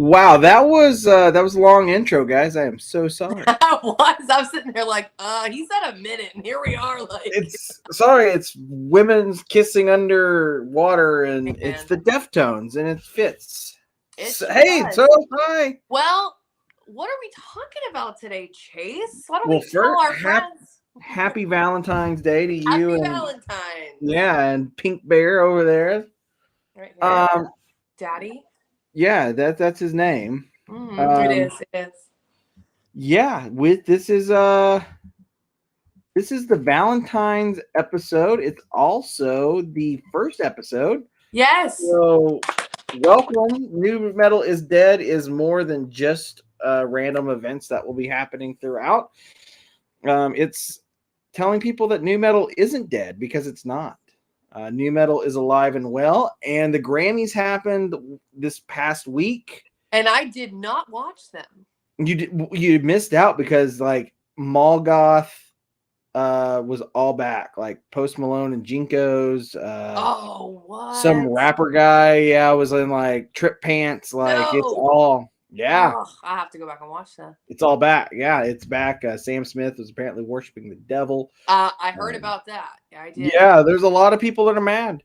Wow, that was a long intro, guys. I am so sorry. I was sitting there like, he said a minute, and here we are, like, It's women's kissing underwater, and it's man, the Deftones, and it fits. it So, sure hey, so does. hi. Well, what are we talking about today, Chase? Why don't Well, we tell first, our friends? happy Valentine's Day to you, Happy and Valentine's. yeah, and Pink Bear over there. Right here, Um, Daddy. yeah, that's his name. It Um, is. It is. yeah, with this is the Valentine's episode. It's also the first episode. Yes. So, welcome. New Metal is Dead is more than just random events that will be happening throughout. It's telling people that new metal isn't dead because it's not. New metal is alive and well, and the Grammys happened this past week. And I did not watch them. You missed out because like Molgoth was all back, like Post Malone and Jinkos. Oh, Some what? rapper guy, yeah, was in like trip pants. Like No. yeah, Oh, I have to go back and watch that. it's all back. Yeah, it's back. Sam Smith was apparently worshiping the devil. I heard Um, about that. Yeah, I did. yeah, there's a lot of people that are mad.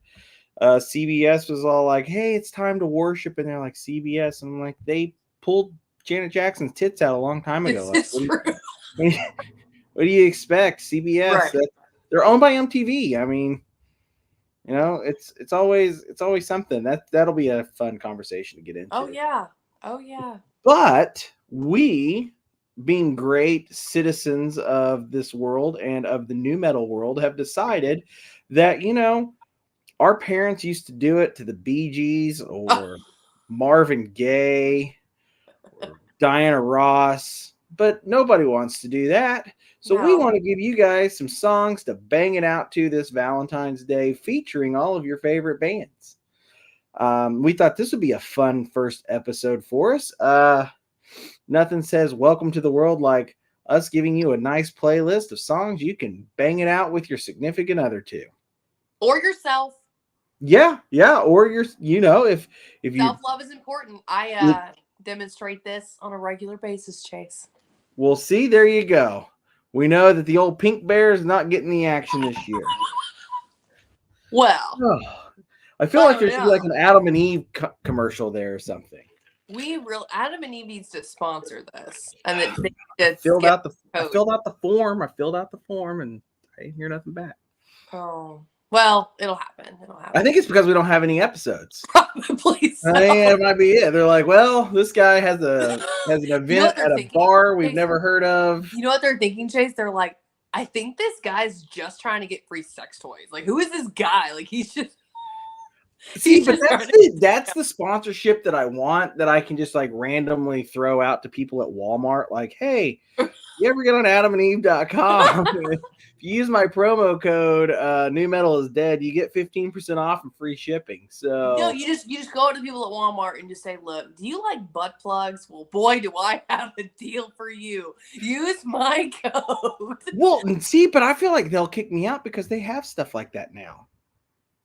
CBS was all like, "Hey, it's time to worship," and they're like, "CBS," and I'm like, they pulled Janet Jackson's tits out a long time ago. This Like, is true. what do you expect? CBS, Right. they're owned by MTV. I mean, it's always something that'll be a fun conversation to get Oh, into. yeah. Oh, yeah. But we, being great citizens of this world and of the new metal world, have decided that our parents used to do it to the Bee Gees or Marvin Gaye or Diana Ross, but nobody wants to do that. So we No. want to give you guys some songs to bang it out to this Valentine's Day, featuring all of your favorite bands. We thought this would be a fun first episode for us. Nothing says welcome to the world like us giving you a nice playlist of songs you can bang it out with your significant other to. Or yourself. Yeah, or if you Self-love is important. I it, demonstrate this on a regular basis, Chase. we'll see. There you go. We know that the old pink bear is not getting the action this year. Well, Oh, I feel I like don't there should be like know. an Adam and Eve commercial there or something. Adam and Eve needs to sponsor this, and then they I just filled get out the I code. filled out the form. I filled out the form, and I didn't hear nothing back. Oh, well, it'll happen. It'll happen. I think it's because we don't have any episodes. Probably so. I think it might be it. They're like, well, this guy has an You know event what they're at a thinking? bar we've Chase, never heard of. you know what they're thinking, Chase? They're like, I think this guy's just trying to get free sex toys. Like, who is this guy? Like, he's just. See, He's but just that's the sponsorship that I want, that I can just like randomly throw out to people at Walmart. Like, hey, you ever get on adamandeve.com? If you use my promo code New Metal is Dead, you get 15% off and free shipping. No, So you just go to people at Walmart and just say, look, do you like butt plugs? Well, boy, do I have a deal for you. Use my code. well, and see, but I feel like they'll kick me out because they have stuff like that now.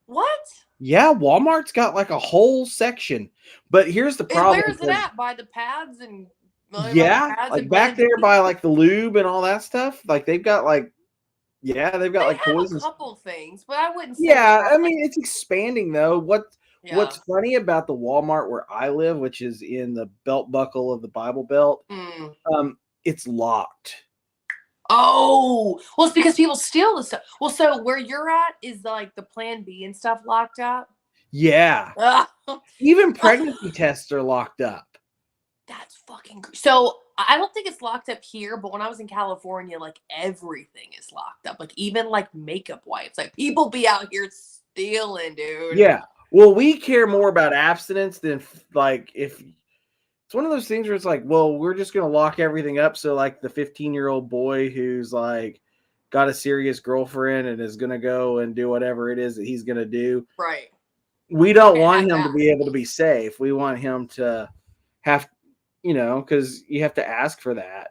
What? Yeah, Walmart's got like a whole section. But here's the And problem. where is it at? By the pads and Yeah, like back there by like the lube and all that stuff. Like they've got like they like have toys a and couple things, but I wouldn't say yeah, I mean it's expanding though. yeah. What's funny about the Walmart where I live, which is in the belt buckle of the Bible Belt, Mm. it's locked. Oh, well, it's because people steal the stuff. Well, so where you're at is like the Plan B and stuff locked up. Yeah. Even pregnancy tests are locked up. That's fucking. So I don't think it's locked up here, but when I was in California, like everything is locked up. Like even like makeup wipes. Like people be out here stealing, dude. Yeah. Well, we care more about abstinence than like if it's one of those things where it's like, well, we're just gonna lock everything up. So like the 15-year-old boy who's like got a serious girlfriend and is gonna go and do whatever it is that he's gonna do. Right. We don't Can't want have him to that. be able to be safe. We want him to have, because you have to ask for that.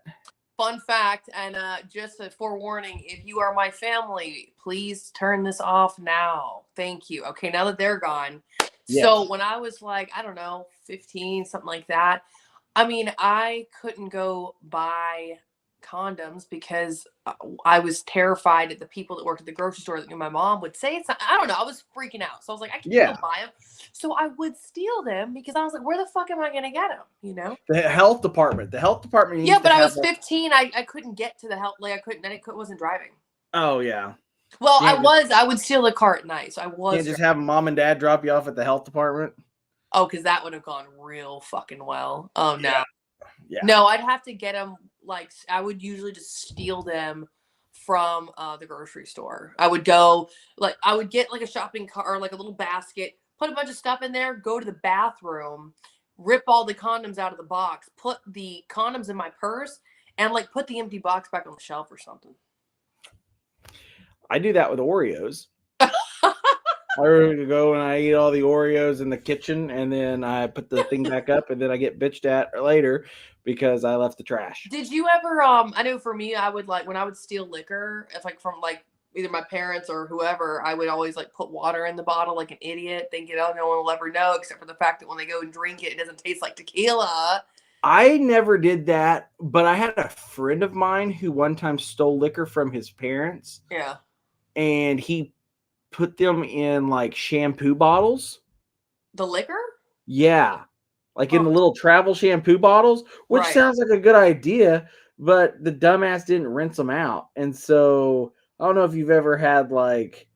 Fun fact, and just a forewarning: if you are my family, please turn this off now. Thank you. Okay, now that they're gone. So when I was like, I don't know, 15, something like that, I mean, I couldn't go buy condoms because I was terrified that the people that worked at the grocery store that knew my mom would say it's. I don't know. I was freaking out. So I was like, I can't go Yeah. buy them. So I would steal them because I was like, where the fuck am I going to get them? You know? The health department. The health department Yeah, needs to but I have was 15. I couldn't get to the health. Like I couldn't. Wasn't driving. Oh yeah. Well, You can't just, I would steal a car at night. So I you was can't just driving. have mom and dad drop you off at the health department. Oh, because that would have gone real fucking well. Oh no. Yeah. Yeah. No, I'd have to get them. Like I would usually just steal them from the grocery store. I would go I would get like a shopping cart or like a little basket, put a bunch of stuff in there, go to the bathroom, rip all the condoms out of the box, put the condoms in my purse, and like put the empty box back on the shelf or something. I do that with Oreos. I go and I eat all the Oreos in the kitchen, and then I put the thing back up, and then I get bitched at later because I left the trash. Did you ever? I know for me, I would like when I would steal liquor, if like from like either my parents or whoever, I would always like put water in the bottle like an idiot, thinking, oh, no one will ever know, except for the fact that when they go and drink it, it doesn't taste like tequila. I never did that, but I had a friend of mine who one time stole liquor from his parents. Yeah. And he put them in like shampoo bottles. The liquor? Yeah. Like in the little travel shampoo bottles, which sounds like a good idea, but the dumbass didn't rinse them out. And so I don't know if you've ever had like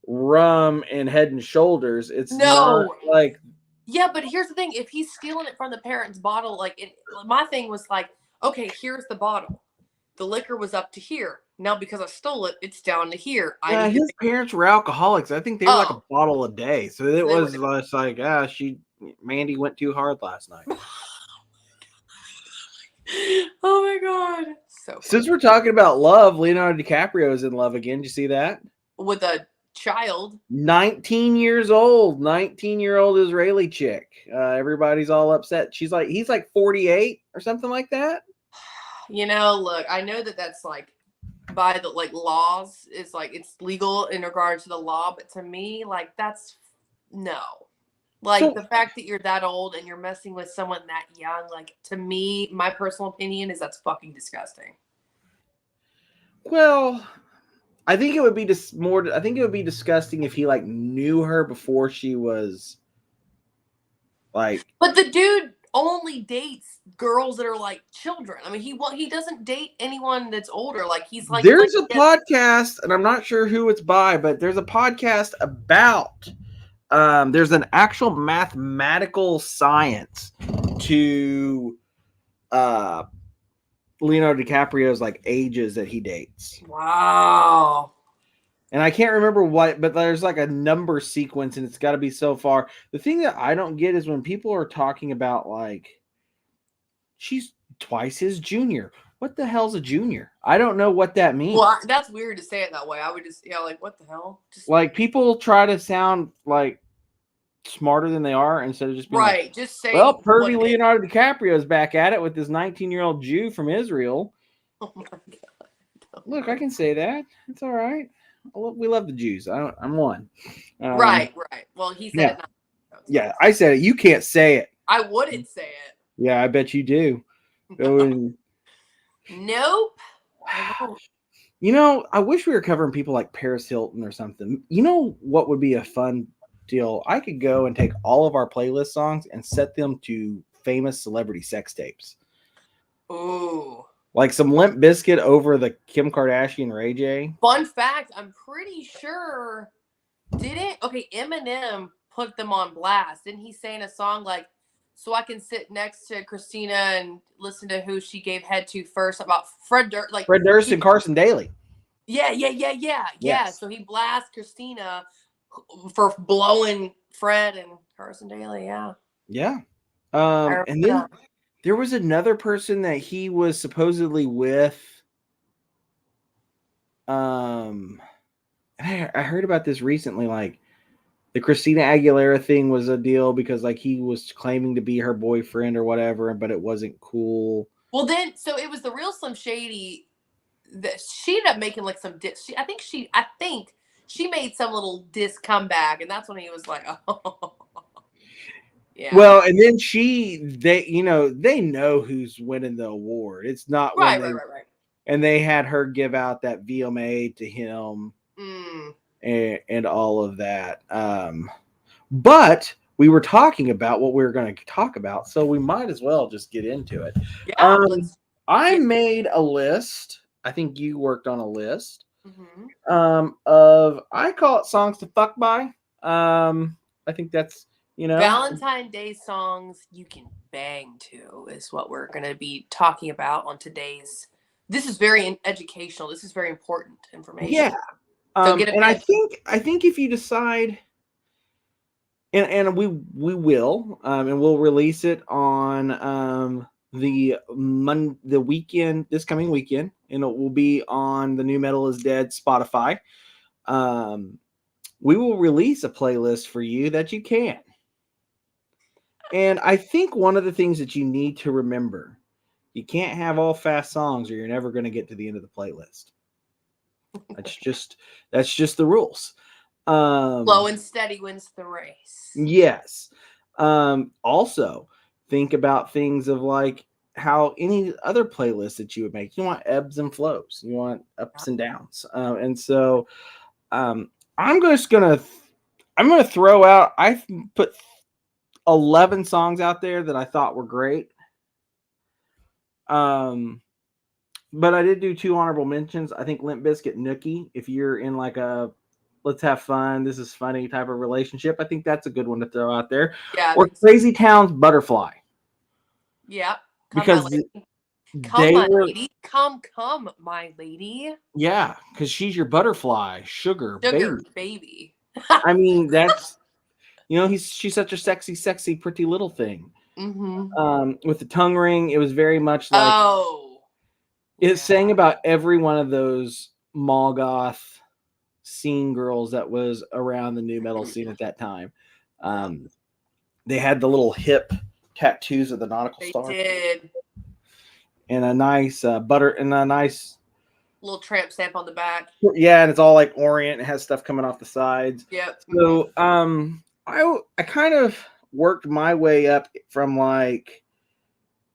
rum and Head and Shoulders. It's not like. Yeah, but here's the thing. If he's stealing it from the parents' bottle, my thing was like, okay, here's the bottle. The liquor was up to here. Now, because I stole it, it's down to here. Yeah, his parents were alcoholics. I think they were like a bottle a day. So it was just like, Mandy went too hard last night. Oh my God. So since we're talking about love, Leonardo DiCaprio is in love again. Did you see that? With a child. 19 years old. 19-year-old Israeli chick. Everybody's all upset. He's like 48 or something like that. You know, look, I know that that's like by the like laws, it's like it's legal in regards to the law, but to me, like that's no. Like the fact that you're that old and you're messing with someone that young, like to me, my personal opinion is that's fucking disgusting. Well, I think it would be I think it would be disgusting if he like knew her before she was like. But the dude only dates girls that are like children. I mean, he doesn't date anyone that's older. Like he's like. There's a podcast, and I'm not sure who it's by, but there's a podcast about. There's an actual mathematical science to Leonardo DiCaprio's like ages that he dates. Wow. And I can't remember what, but there's like a number sequence and it's got to be so far. The thing that I don't get is when people are talking about like, she's twice his junior. What the hell's a junior? I don't know what that means. Well, that's weird to say it that way. I would just, like, what the hell? Just like people try to sound like smarter than they are instead of just being right. Like, just say, well, pervy Leonardo DiCaprio is back at it with this 19-year-old Jew from Israel. Oh my God. Look, I can say that. It's all right. We love the Jews. I'm one. Right. Well, he said it. Yeah, I said it. You can't say it. I wouldn't say it. Yeah, I bet you do. Nope. You know, I wish we were covering people like Paris Hilton or something. You know what would be a fun deal? I could go and take all of our playlist songs and set them to famous celebrity sex tapes. Ooh. Like some Limp Bizkit over the Kim Kardashian Ray J. Fun fact, I'm pretty sure Eminem put them on blast. Didn't he say in a song like, so I can sit next to Christina and listen to who she gave head to first about Fred Durst and Carson Daly. Yeah. Yes. So he blasts Christina for blowing Fred and Carson Daly. Yeah. Yeah. And then there was another person that he was supposedly with. I heard about this recently. Like the Christina Aguilera thing was a deal because like he was claiming to be her boyfriend or whatever, but it wasn't cool. Well, then so it was the real Slim Shady that she ended up making like some diss. I think she made some little diss comeback, and that's when he was like, oh. Yeah. Well, and then they know who's winning the award. It's not when Right. and they had her give out that VMA to him Mm. and all of that. But we were talking about what we were going to talk about, so we might as well just get into it. Yeah. Let's. I Yeah. made a list. I think you worked on a list Mm-hmm. of I call it songs to fuck by. I think that's Valentine Day songs you can bang to is what we're going to be talking about on today's. This is very educational. This is very important information. yeah. So get a And I pen. think if you decide, and we will, and we'll release it on the weekend, this coming weekend, and it will be on the New Metal is Dead Spotify. We will release a playlist for you that you can. And I think one of the things that you need to remember, you can't have all fast songs or you're never going to get to the end of the playlist. That's just the rules. Slow and steady wins the race. Yes. Also, think about things of like how any other playlist that you would make. You want ebbs and flows. You want ups and downs. And so I'm gonna throw out. I put 11 songs out there that I thought were great. But I did do 2 honorable mentions. I think Limp Bizkit Nookie, if you're in like a let's have fun, this is funny type of relationship, I think that's a good one to throw out there. Yeah. Or Crazy Town's Butterfly. Yeah. Come, Because my lady. Come, they my were, lady. Come, my lady. yeah, because she's your butterfly, sugar baby. I mean, that's, she's such a sexy, pretty little thing. Mm-hmm. With the tongue ring, it was very much like, Oh. it sang about every one of those mall goth scene girls that was around the new metal scene at that time. They had the little hip tattoos of the nautical star. They did. And a nice nice little tramp stamp on the back. Yeah, and it's all like orient. It has stuff coming off the sides. Yep. So I kind of worked my way up from like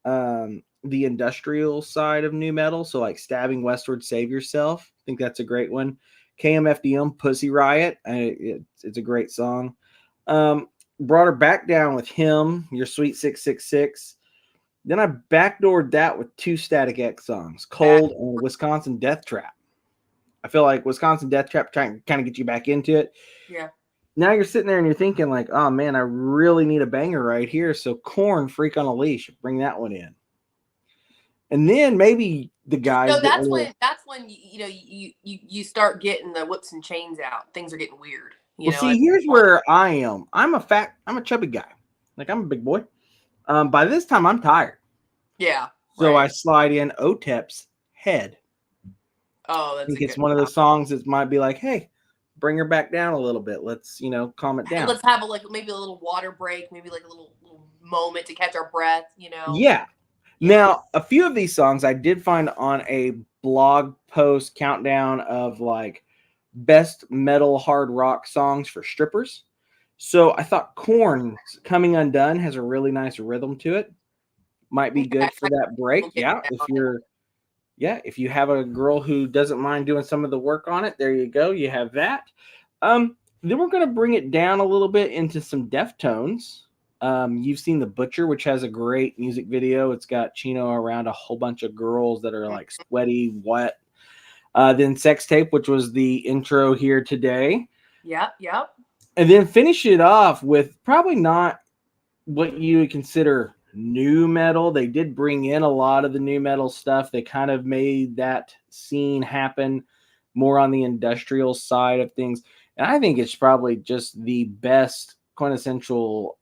the industrial side of new metal. So like Stabbing Westward, Save Yourself. I think that's a great one. KMFDM, Pussy Riot. It's a great song. Brought her back down with Him, Your Sweet 666. Then I backdoored that with 2 Static X songs, Cold and Wisconsin Death Trap. I feel like Wisconsin Death Trap trying to kind of get you back into it. Yeah. Now you're sitting there and you're thinking like, oh man, I really need a banger right here. So Korn, Freak on a Leash, bring that one in. And then maybe the guys. No, that's when you start getting the whips and chains out. Things are getting weird. See, here's where I am. I'm a chubby guy. Like I'm a big boy. By this time I'm tired. Yeah. So I slide in OTEP's Head. Oh, that's I think it's one of those songs that might be like, hey, bring her back down a little bit. Let's, calm it down. Let's have maybe a little water break, maybe like a little moment to catch our breath, Yeah. Now, a few of these songs I did find on a blog post countdown of like best metal hard rock songs for strippers. So I thought Korn's Coming Undone has a really nice rhythm to it. Might be good for that break. Yeah. If you have a girl who doesn't mind doing some of the work on it, there you go. You have that. Then we're going to bring it down a little bit into some Deftones. You've seen The Butcher, which has a great music video. It's got Chino around a whole bunch of girls that are like sweaty, wet. Then Sex Tape, which was the intro here today. Yep. And then finish it off with probably not what you would consider new metal. They did bring in a lot of the new metal stuff. They kind of made that scene happen more on the industrial side of things. And I think it's probably just the best quintessential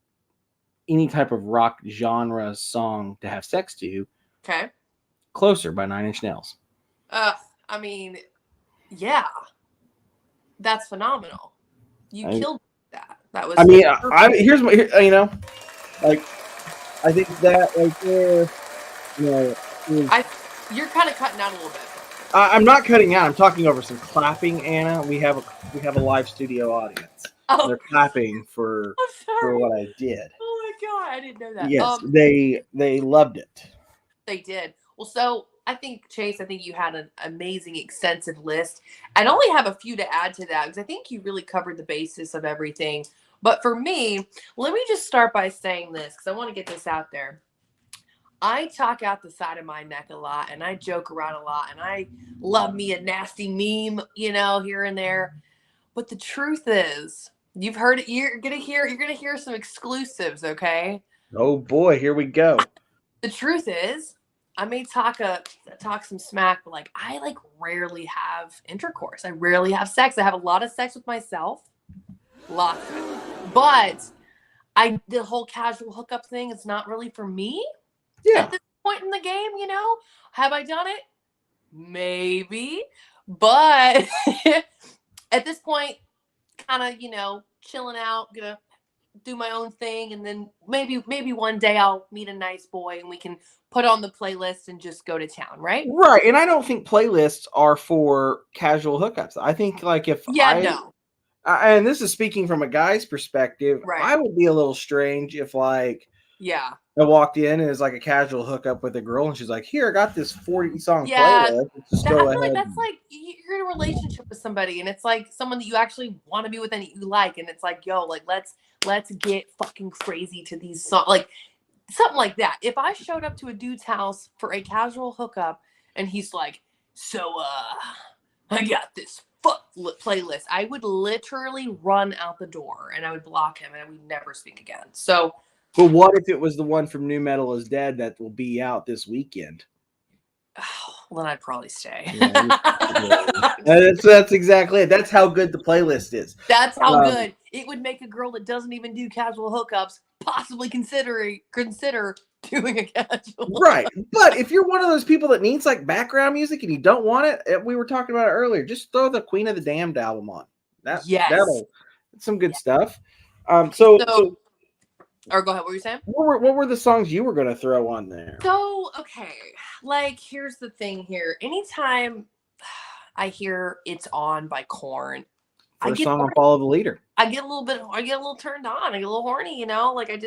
any type of rock genre song to have sex to. Okay. Closer by 9 Inch Nails. I mean, yeah. That's phenomenal. You killed that. That was. I mean, like, I think that right there, you're kind of cutting out a little bit. I'm not cutting out. I'm talking over some clapping, Anna. We have a live studio audience. Oh, They're clapping I'm for sorry. what I did. Oh my god, I didn't know that. Yes, they loved it. They did. Well, so I think Chase, I think you had an amazing, extensive list. I'd only have a few to add to that because I think you really covered the basis of everything. But for me, let me just start by saying this because I want to get this out there. I talk out the side of my neck a lot and I joke around a lot and I love me a nasty meme, here and there. But the truth is, you've heard it, you're gonna hear some exclusives, okay? Oh boy, here we go. The truth is, I may talk some smack, but like I like rarely have intercourse. I rarely have sex. I have a lot of sex with myself. Lots of it. But the whole casual hookup thing is not really for me at Yeah. this point in the game. Have I done it? Maybe. But at this point, kind of, chilling out, gonna do my own thing, and then maybe one day I'll meet a nice boy and we can put on the playlist and just go to town, right? Right. And I don't think playlists are for casual hookups. I think like if Yeah, no. and this is speaking from a guy's perspective, Right. I would be a little strange if like Yeah. I walked in and it was like a casual hookup with a girl and she's like, "Here, I got this 40 song Yeah. playlist. Let's just I go feel like ahead." that's like you're in a relationship with somebody and it's like someone that you actually want to be with and you like, and it's like, yo, like let's get fucking crazy to these songs, like something like that. If I showed up to a dude's house for a casual hookup and he's like, so I got this playlist, I would literally run out the door and I would block him and I would never speak again. So But what if it was the one from New Metal is Dead that will be out this weekend? well, then I'd probably stay. Yeah, that's exactly it. That's how good the playlist is. That's how good it would make a girl that doesn't even do casual hookups possibly consider doing a casual. Right. But if you're one of those people that needs like background music and you don't want it, we were talking about it earlier, just throw the Queen of the Damned album on. Yes. That's some good stuff. So or go ahead, what were you saying? what were the songs you were going to throw on there? So, okay. Like, here's the thing here. Anytime I hear It's On by Korn, First song on Follow the Leader. I get a little turned on. I get a little horny, like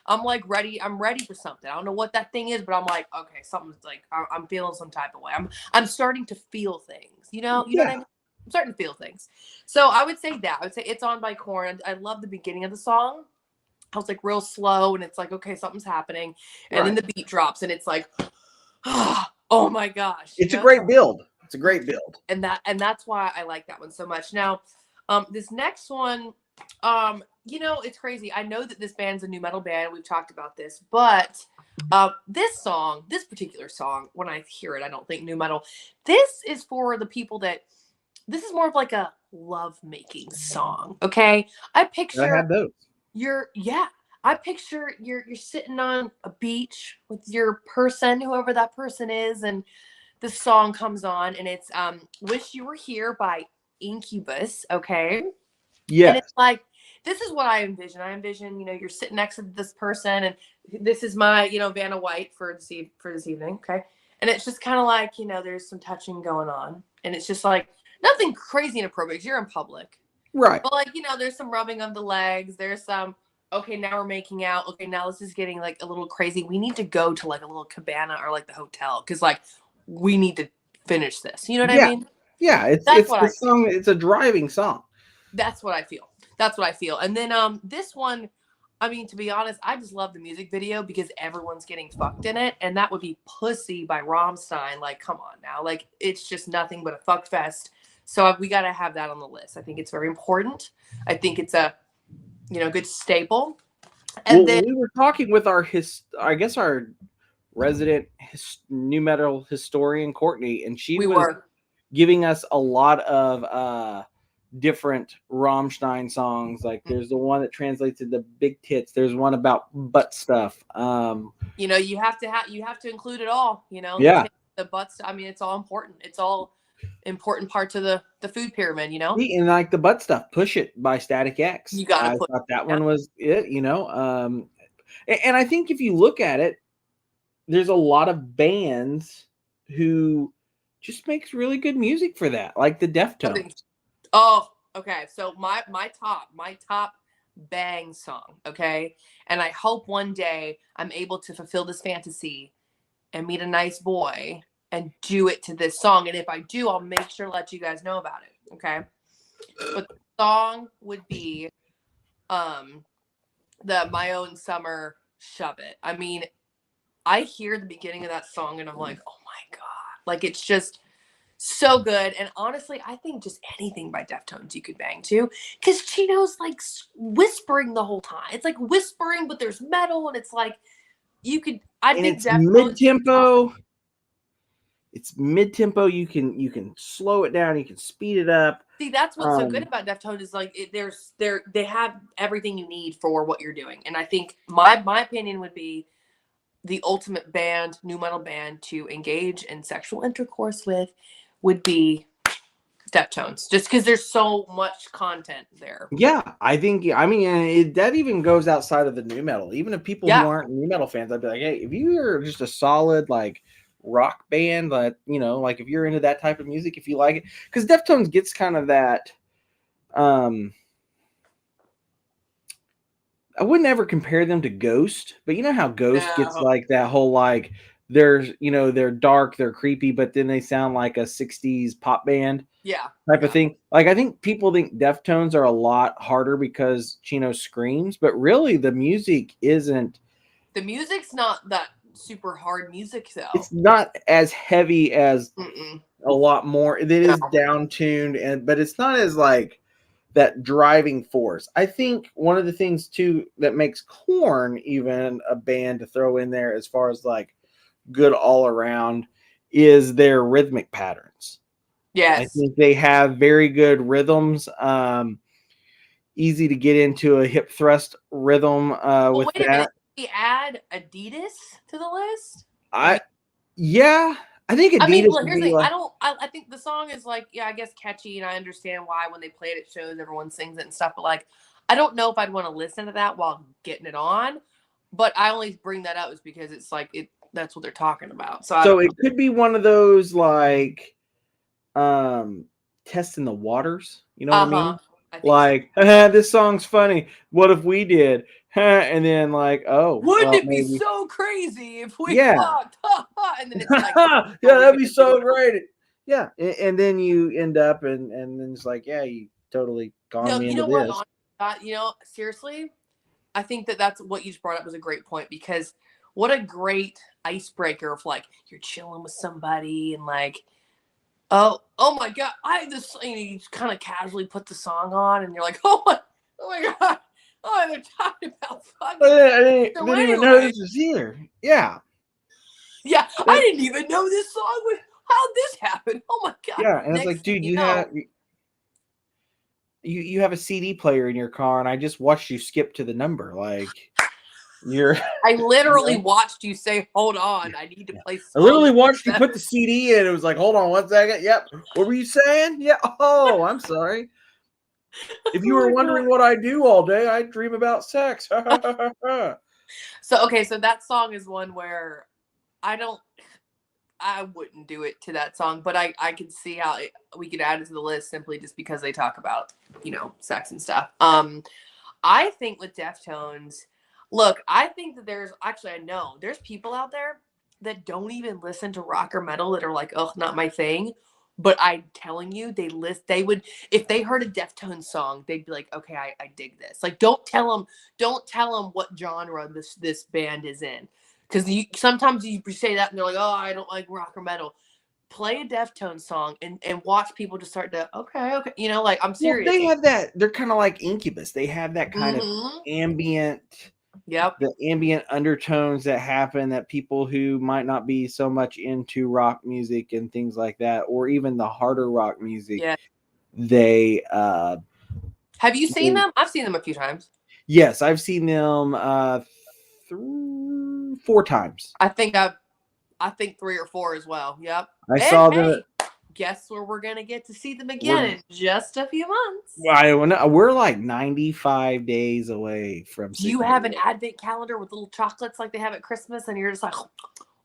I'm like ready. I'm ready for something. I don't know what that thing is, but I'm like, okay, something's like, I'm feeling some type of way. I'm starting to feel things, you know what I mean? I'm starting to feel things. So I would say that. I would say It's On by Korn. I love the beginning of the song. I was like real slow and it's like, okay, something's happening. And then the beat drops and it's like, oh my gosh. It's a great build. It's a great build. And that's why I like that one so much. Now, this next one, it's crazy. I know that this band's a new metal band. We've talked about this, but this particular song, when I hear it, I don't think new metal. This is for the people this is more of like a love-making song. Okay. I had those. I picture you're sitting on a beach with your person, whoever that person is, and the song comes on and it's Wish You Were Here by Incubus, okay? Yeah. And it's like, this is what I envision. I envision, you're sitting next to this person and this is my, Vanna White for this evening, okay? And it's just kind of like, there's some touching going on. And it's just like, nothing crazy inappropriate because you're in public. Right. But like, there's some rubbing of the legs. There's some, okay, now we're making out. Okay, now this is getting like a little crazy. We need to go to like a little cabana or like the hotel because like we need to finish this. You know what I mean? Yeah, it's the song. It's a driving song. That's what I feel. And then this one, I mean, to be honest, I just love the music video because everyone's getting fucked in it, and that would be Pussy by Rammstein. Like, come on now. Like, it's just nothing but a fuck fest. So we got to have that on the list. I think it's very important. I think it's a, good staple. And then we were talking with our resident new metal historian, Courtney, and she was giving us a lot of different Rammstein songs. Like there's the one that translates into big tits. There's one about butt stuff. You have to include it all, Yeah. The butt stuff. I mean, it's all important. It's all important parts of the food pyramid, And like the butt stuff, Push It by Static X. You gotta thought that one was it, and I think if you look at it, there's a lot of bands who just makes really good music for that, like the Deftones. Okay, so my top bang song, okay? And I hope one day I'm able to fulfill this fantasy and meet a nice boy and do it to this song. And if I do, I'll make sure to let you guys know about it, okay? But the song would be um the My Own Summer Shove It. I mean, I hear the beginning of that song and I'm like, "Oh my god." Like it's just so good. And honestly, I think just anything by Deftones you could bang to, because Chino's like whispering the whole time. It's like whispering, but there's metal, and it's like you could. I And think it's Deftones. mid-tempo. It's mid-tempo. You can slow it down. You can speed it up. See, that's what's so good Um, about Deftones is like they have everything you need for what you're doing. And I think my opinion would be the ultimate band, new metal band to engage in sexual intercourse with would be Deftones, just because there's so much content there. yeah, I think. I mean, that even goes outside of the new metal. Even if people who Yeah, aren't new metal fans, I'd be like, hey, if you're just a solid like rock band, like like if you're into that type of music, if you like it, because Deftones gets kind of that. Um, I wouldn't ever compare them to Ghost, but you know how Ghost gets no, like that whole like they're dark, they're creepy, but then they sound like a '60s pop band yeah, type of yeah. thing. Like I think people think Deftones are a lot harder because Chino screams, but really the music isn't. The music's not that super hard music though. It's not as heavy as Mm-mm. a lot more. It is No. down tuned, but it's not as like that driving force. I think one of the things too that makes Corn even a band to throw in there as far as like good all around is their rhythmic patterns. I Yes. think they have very good rhythms. Easy to get into a hip thrust rhythm Well, with wait a minute. that. Did we add Adidas to the list? Did I we? Yeah, I think I mean, Adidas well, would here's the be thing. like I think the song is like, yeah, I guess catchy, and I understand why when they play it at shows, everyone sings it and stuff. But like, I don't know if I'd want to listen to that while getting it on. But I only bring that up is because it's like it. That's what they're talking about. So I so don't know. it could be one of those like um testing the waters, you know what I Uh huh. mean? I think so. Like, this song's funny. What if we did? And then like, oh, Wouldn't well it be maybe. so crazy if we Yeah. fucked? And then it's like, Yeah, are we that'd gonna be do so it? great. Yeah. And then you end up and then it's like, yeah, you totally gone No, me you into know what? this. Seriously, I think that's what you just brought up was a great point because what a great icebreaker of like you're chilling with somebody and like, oh my god, I have this. You just kind of casually put the song on and you're like, oh my god, oh they're talking about I fucking. didn't, I didn't, So didn't even know anyway, this was here. Yeah. yeah, I That, didn't even know this song was. How'd this happen? Oh my god! yeah. And it's Next like, thing dude, you you know, have you have a CD player in your car, and I just watched you skip to the number. Like you're I you literally know? watched you say, "Hold on, I need to Yeah. play I song literally number watched you put the 7." CD in. It was like, hold on 1 second. Yep. What were you saying? Yeah. Oh, I'm sorry. If you Oh were my god. wondering what I do all day, I dream about sex. So okay, so that song is one where I don't I wouldn't do it to that song, but I could see how we could add it to the list simply just because they talk about, sex and stuff. I think with Deftones, look, I think that there's actually I know there's people out there that don't even listen to rock or metal that are like, "Oh, not my thing." But I'm telling you, they would if they heard a Deftones song, they'd be like, "Okay, I dig this." Like don't tell them what genre this band is in. Cuz sometimes you say that and they're like, "Oh, I don't like rock or metal." Play a Deftones song and watch people just start to, "Okay, okay." Like I'm Well, serious. they have that. They're kind of like Incubus. They have that kind of Mhm. ambient, Yep. the ambient undertones that happen that people who might not be so much into rock music and things like that, or even the harder rock music, Yeah. they Have you seen them? I've seen them a few times. yes, I've seen them through 4 times. I think 3 or 4 as well. Yep. I And saw them. hey, guess where we're gonna get to see them again We're in just a few months. we're like 95 days away from Do you Sick New have an World. advent calendar with little chocolates like they have at Christmas, and you're just like,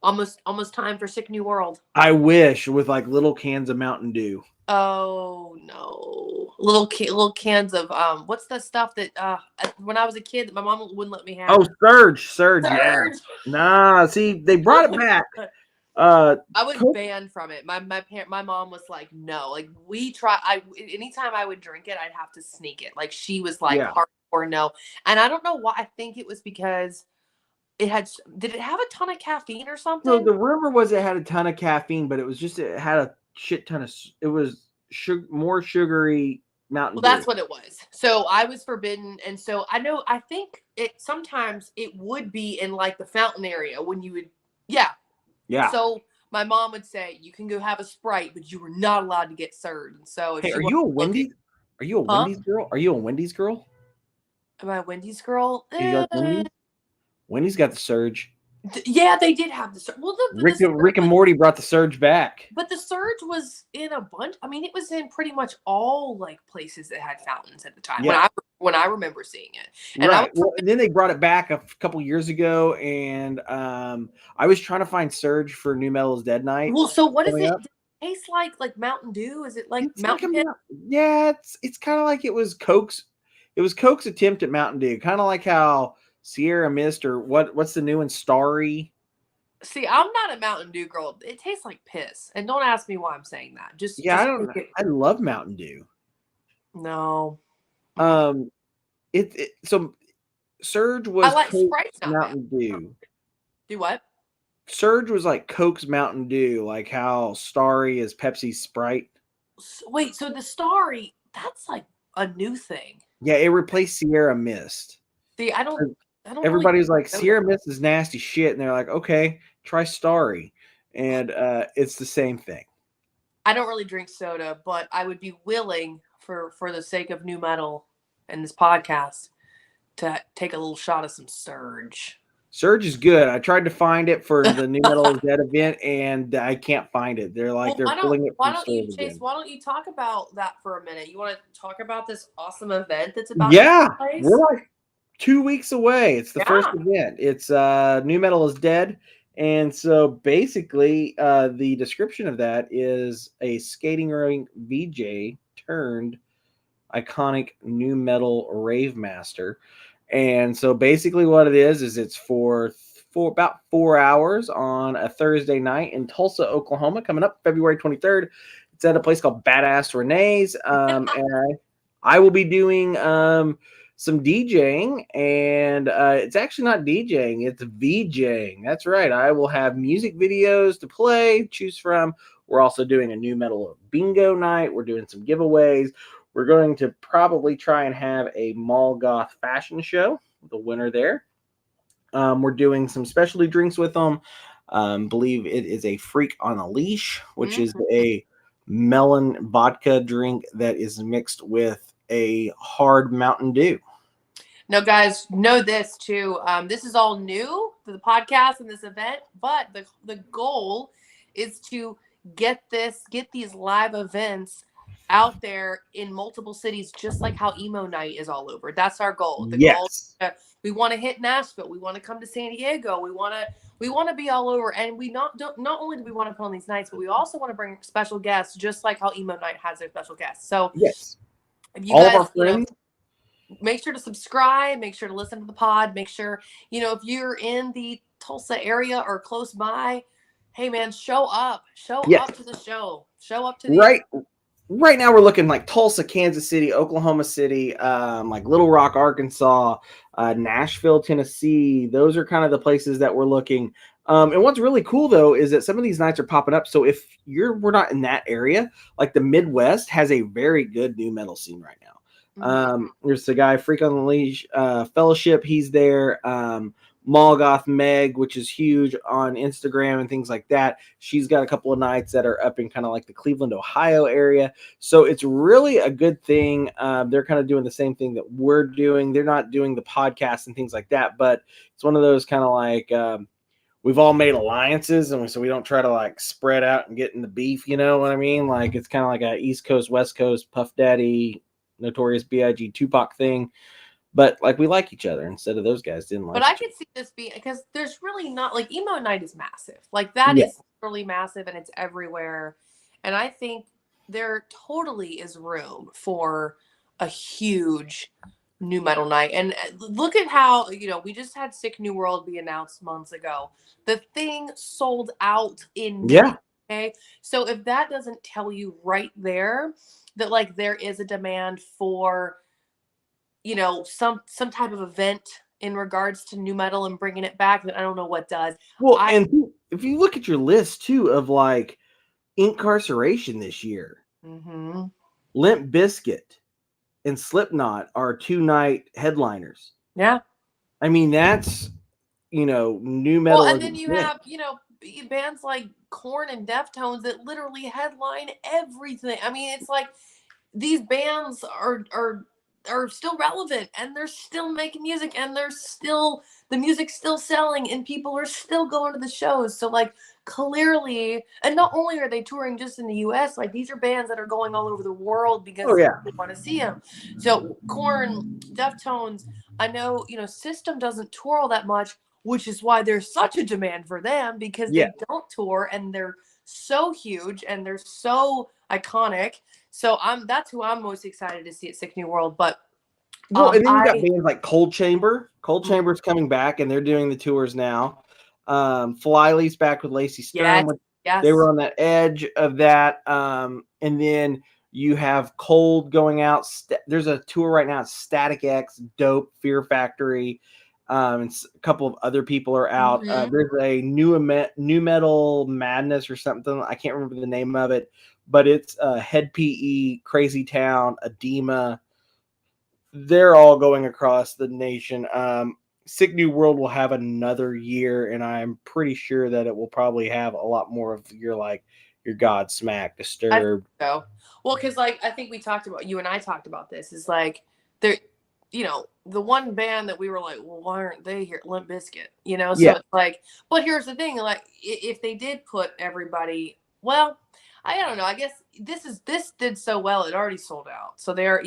almost time for Sick New World? I wish with like little cans of Mountain Dew. Oh no, little cans of what's the stuff that when I was a kid that my mom wouldn't let me Oh, have? Surge, yeah. Surge. Nah, see, they brought Oh it my back. god. Uh, I was Coke, banned from it. My mom was like, no. Like we try. I anytime I would drink it, I'd have to sneak it. Like she was like yeah. hardcore no. And I don't know why. I think it was because it had. Did it have a ton of caffeine or So something? the rumor was it had a ton of caffeine, but it had a shit ton of. It was more sugary Mountain Well, Dew. that's what it was. So I was forbidden, and so I know. I think it sometimes it would be in like the fountain area when you would. Yeah. Yeah. So my mom would say you can go have a Sprite, but you were not allowed to get served. And so if Hey, she are wasn't you a looking, Wendy's? Are you a huh? Wendy's girl? Are you a Wendy's girl? Am I a Wendy's girl? Do you like Wendy's? Wendy's got the surge. Yeah, they did have the surge. Well, the surge Rick and was, Morty brought the surge back. but the surge was in a bunch. I mean, it was in pretty much all like places that had fountains at the time Yeah. when I remember seeing it. And I was Right. Well, and then they brought it back a couple years ago, and I was trying to find Surge for New Metal is Dead night well. So what is coming it? up. Does it taste like Mountain Dew? Is it like It's like Mountain a Pit? yeah, it's kind of like it was Coke's. It was Coke's attempt at Mountain Dew, kind of like how Sierra Mist or what's the new one, Starry. See, I'm not a Mountain Dew girl. It tastes like piss, and don't ask me why I'm saying that. Yeah, I Just don't. think it. I love Mountain Dew. No. Mm-mm. Um, so Surge I was like Coke's Sprite's not bad. Mountain Dew. Do what? Surge was like Coke's Mountain Dew, like how Starry is Pepsi's Sprite. Wait, so the Starry, that's like a new thing. Yeah, it replaced Sierra Mist. See, I don't really Everybody's like know that. Sierra Mist is nasty shit, and they're like, okay, try Starry, and it's the same thing. I don't really drink soda, but I would be willing for the sake of new metal and this podcast to take a little shot of some Surge. Surge is good. I tried to find it for the New Metal is Dead event, and I can't find it. They're like Well, they're pulling it why from don't you, stores Chase? again. Why don't you talk about that for a minute? You want to talk about this awesome event that's about to Yeah, take we're place? like 2 weeks away. It's the first Yeah. event. It's New Metal is Dead. And so basically, the description of that is a skating rink VJ turned iconic new metal rave master. And so basically what it is it's for about 4 hours on a Thursday night in Tulsa, Oklahoma, coming up February 23rd. It's at a place called Badass Renee's. And I will be doing some DJing, and it's actually not DJing, it's VJing. That's right. I will have music videos to play, choose from. We're also doing a new metal bingo night. We're doing some giveaways. We're going to probably try and have a mall goth fashion show with a winner there. We're doing some specialty drinks with them. Believe it is a Freak on a Leash, which is Mhm. a melon vodka drink that is mixed with a hard Mountain Dew. Now, guys, know this too. This is all new to the podcast and this event, but the goal is to get these live events out there in multiple cities, just like how emo night is all over. That's our goal. The goal. Yes. We want to hit Nashville. We want to come to San Diego. We want to be all over. And we not only do we want to put on these nights, but we also want to bring special guests, just like how emo night has their special guests. So Yes. if you All of our guys, friends. make sure to subscribe, make sure to listen to the pod, make sure, if you're in the Tulsa area or close by, hey man, show Yes. up to the show, show up to the event. Right now we're looking like Tulsa, Kansas City, Oklahoma City, like Little Rock, Arkansas, Nashville, Tennessee. Those are kind of the places that we're looking. And what's really cool though is that some of these nights are popping up. So if we're not in that area, like the Midwest has a very good new metal scene right now. There's the guy Freak on the Leash Fellowship. He's there. Malgoth Meg, which is huge on Instagram and things like that. She's got a couple of nights that are up in kind of like the Cleveland, Ohio area. So it's really a good thing. They're kind of doing the same thing that we're doing. They're not doing the podcast and things like that, but it's one of those kind of like we've all made alliances, and so we don't try to like spread out and get in the beef. You know what I mean? Like it's kind of like a East Coast, West Coast, Puff Daddy, Notorious B.I.G. Tupac thing. But like we like each other instead of those guys didn't like But I each could other. see this being, because there's really not, like, emo night is massive, like that Yeah. is really massive and it's everywhere. And I think there totally is room for a huge new metal night. And look at how, we just had Sick New World be announced months ago. The thing sold out in minutes. Yeah. Okay. So if that doesn't tell you right there that like there is a demand for, some type of event in regards to new metal and bringing it back, then I don't know what does. Well, I and if you look at your list too of like Incarceration this year, Mhm. Limp Bizkit and Slipknot are 2-night headliners. Yeah. I mean, that's new Well, metal and as then it you gets. have, bands like Korn and Deftones that literally headline everything. I mean, it's like these bands are still relevant and they're still making music and the music's still selling and people are still going to the shows. So like clearly, and not only are they touring just in the US, like these are bands that are going all over the world Oh because yeah. they want to see them. So Korn, Deftones, I know, System doesn't tour all that much, which is why there's such a demand for them because Yeah. they don't tour and they're so huge and they're so iconic. So that's who I'm most excited to see at Sick New World. But Well, and then you got I bands like Cold Chamber. Cold Chamber's coming back, and they're doing the tours now. Flyleaf's back with Lacey Sturm. yes, They yes. were on that edge of that. And then you have Cold going out. There's a tour right now. It's Static X, Dope, Fear Factory, and a couple of other people are out. Mhm. There's a new metal madness or something. I can't remember the name of it, but it's Head PE, Crazy Town, Edema. They're all going across the nation. Sick New World will have another year, and I'm pretty sure that it will probably have a lot more of your Godsmack, I think Disturbed. so. Well, because like I think you and I talked about this is like there, the one band that we were like, well, why aren't they here? Limp Bizkit, So Yeah, it's like, but here's the thing, like if they did put everybody, well, I don't know. I guess this did so well, it already sold out. So they're,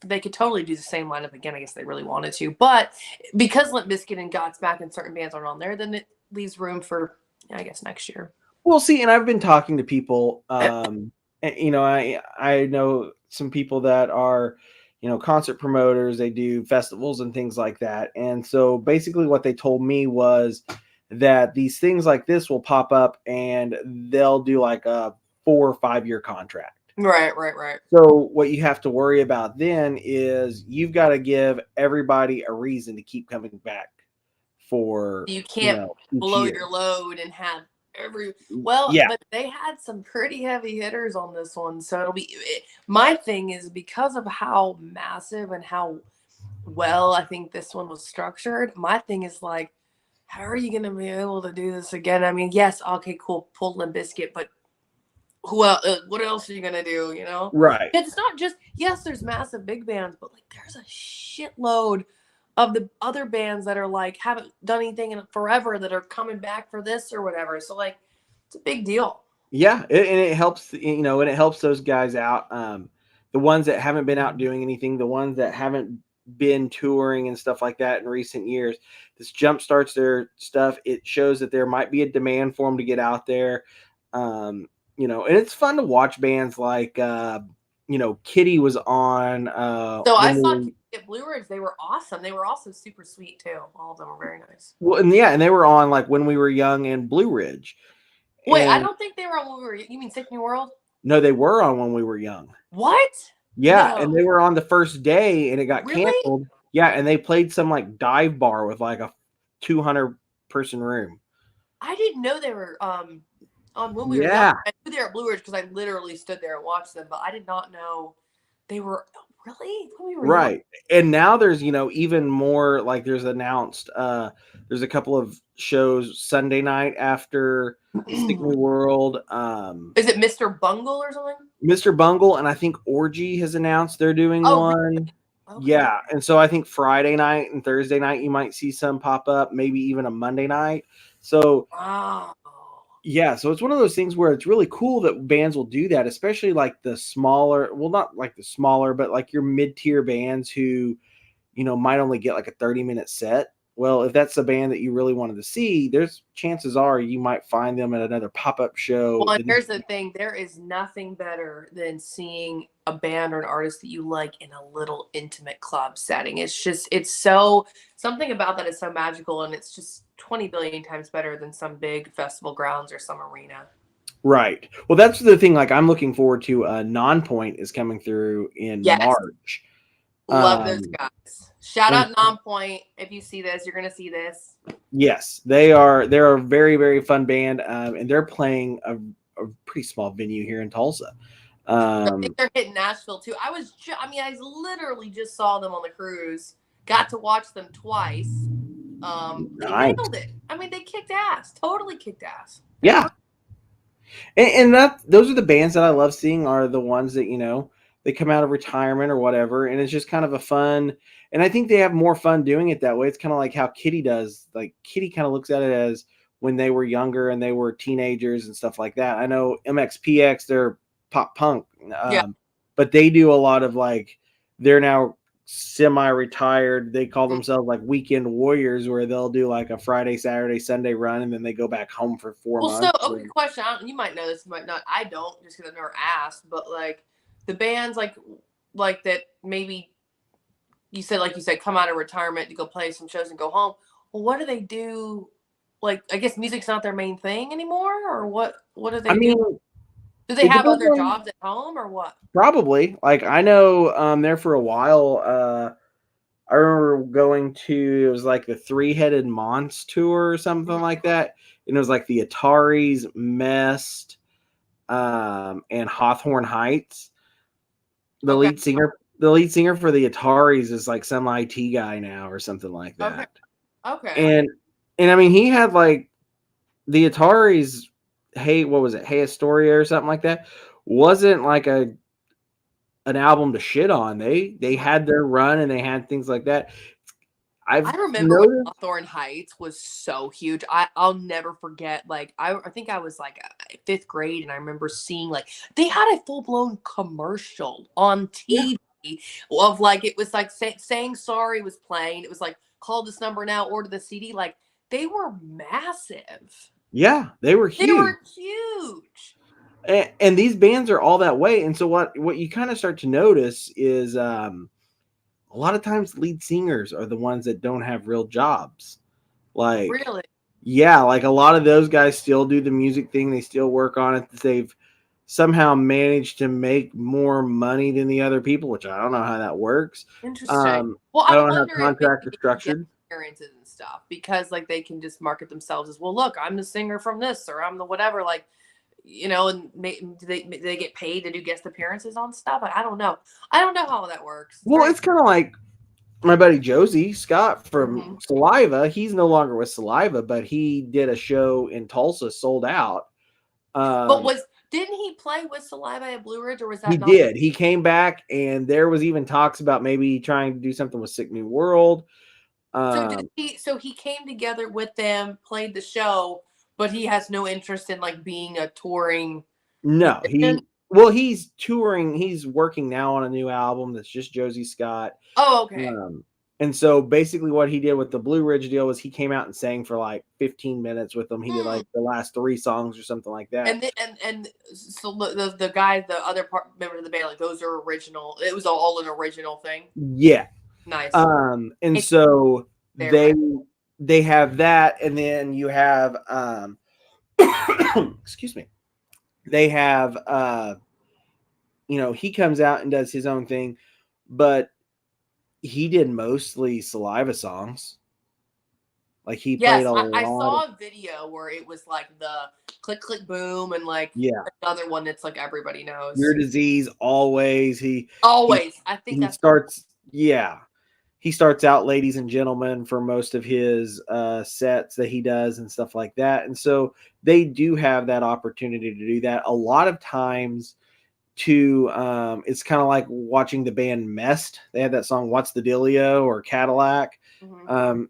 they could totally do the same lineup again. I guess they really wanted to, but because Limp Bizkit and Godsmack and certain bands aren't on there, then it leaves room for, I guess, next year. we'll see. And I've been talking to people. And, I know some people that are concert promoters. They do festivals and things like that. And so basically, what they told me was that these things like this will pop up, and they'll do like a 4 or 5 year contract. Right, right, right. So what you have to worry about then is you've got to give everybody a reason to keep coming back for, You can't each blow year. your load and have well, Yeah. but they had some pretty heavy hitters on this one, so my thing is because of how massive and how well I think this one was structured. My thing is like, how are you going to be able to do this again? I mean, yes, okay, cool, pull Limp Bizkit, but what else are you gonna do? Right. It's not just, yes, there's massive big bands, but like there's a shitload of the other bands that are like haven't done anything in forever that are coming back for this or whatever. So like it's a big deal. Yeah, and it helps, and it helps those guys out. The ones that haven't been out doing anything, the ones that haven't been touring and stuff like that in recent years, this jump starts their stuff. It shows that there might be a demand for them to get out there. And it's fun to watch bands like, Kitty was on So I when saw we at Blue Ridge, they were awesome. They were also super sweet too. All of them were very nice. well, and yeah, and they were on like When We Were Young and Blue Ridge. Wait, I And don't think they were on when we were. You mean Sick New World? no, they were on When We Were Young. What? Yeah, and No, they were on the first day and it got really? canceled. Yeah, and they played some like dive bar with like a 200-person room. I didn't know they were on when we were young. Yeah, I knew they were at Blue Ridge because I literally stood there and watched them, but I did not know they were really when we were young. right. And now there's, even more like there's a couple of shows Sunday night after Sick New World. Is it Mr. Bungle or something? Mr. Bungle and I think Orgy has announced they're doing Oh, one. okay. Yeah, and so I think Friday night and Thursday night you might see some pop up, maybe even a Monday night. So Wow. yeah, so it's one of those things where it's really cool that bands will do that, especially like the smaller, well, not like the smaller, but like your mid-tier bands who, might only get like a 30-minute set. Well, if that's the band that you really wanted to see, there's chances are you might find them at another pop-up show. Well, and here's the thing: there is nothing better than seeing a band or an artist that you like in a little intimate club setting. It's so something about that is so magical, and it's just 20 billion times better than some big festival grounds or some arena. Right. Well, that's the thing. Like, I'm looking forward to Non-Point is coming through in Yes, March. love those guys. Shout And out Nonpoint. If you see this, you're gonna see this. yes, they're a very, very fun band, and they're playing a pretty small venue here in Tulsa. I think Um, they're hitting Nashville too. I mean, I literally just saw them on the cruise. Got to watch them twice. They nice. nailed it. I mean, they kicked ass. Totally kicked ass. They Yeah, and that those are the bands that I love seeing are the ones that they come out of retirement or whatever, and it's just kind of a fun. And I think they have more fun doing it that way. It's kind of like how Kitty does. Like Kitty kind of looks at it as when they were younger and they were teenagers and stuff like that. I know MXPX, they're pop punk, Yeah. but they do a lot of like they're now semi-retired. They call Mm. themselves like weekend warriors, where they'll do like a Friday, Saturday, Sunday run, and then they go back home for 4 Well, so months. okay, question. You might know this, you might not. I don't, just because I've never asked. But like the bands, like that, maybe like you said, come out of retirement to go play some shows and go home. Well, what do they do? Like, I guess music's not their main thing anymore, or what? What do I they do? mean, Do they it have depends other on jobs at home, or what? probably. Like I know there for a while, I remember going to it was like the Three-Headed Monst tour or something like that. And it was like the Ataris, Mest, and Hawthorne Heights. The Okay. lead singer for the Ataris is like some IT guy now or something like Okay. that. Okay. And I mean he had like the Ataris, hey, what was it? Hey Astoria or something like that. Wasn't like an album to shit on. They had their run and they had things like that. I've I remember when noticed. Hawthorne Heights was so huge. I'll never forget. Like I think I was like fifth grade, and I remember seeing like they had a full blown commercial on Yeah, TV of like it was like saying sorry was playing. It was like call this number now, order the CD. Like they were massive. yeah, they were They huge. were huge. And these bands are all that way. And so what you kind of start to notice is a lot of times lead singers are the ones that don't have real jobs. Like, Really yeah, like a lot of those guys still do the music thing. They still work on it. They've somehow managed to make more money than the other people, which I don't know how that works. interesting. Well, I I don't know wonder how if maybe contracts are they can get structured. experiences and stuff because like they can just market themselves as well. Look, I'm the singer from this, or I'm the whatever. Like and do they get paid to do guest appearances on stuff? I don't know. I don't know how that works. It's Well, very it's kind of like my buddy Josie Scott from Mhm. Saliva. He's no longer with Saliva, but he did a show in Tulsa, sold out. But Um, didn't he play with Saliva at Blue Ridge, or was he that not? did. He came back, and there was even talks about maybe trying to do something with Sick New World. So did Um, he? So he came together with them, played the show, but he has no interest in like being a touring no, musician. he's touring. He's working now on a new album that's just Josie Scott. Oh, okay. Um, and so basically, what he did with the Blue Ridge deal was he came out and sang for like 15 minutes with them. He did Hmm. like the last 3 songs or something like that. And so the guy, the other part members of the band, like those are original. It was all an original thing. Yeah. Nice. And It's so there, right? they have that, and then you have excuse me. They have he comes out and does his own thing, but he did mostly Saliva songs. Like he played Yes, a I lot of saw a video where it was like the click click boom and like yeah. another one that's like everybody Your knows. Disease always he Always, I think he that's starts yeah. He starts out ladies and gentlemen for most of his sets that he does and stuff like that. And so they do have that opportunity to do that. A lot of times to it's kind of like watching the band Mest. They had that song What's the Dealio or Cadillac. Mhm. Um,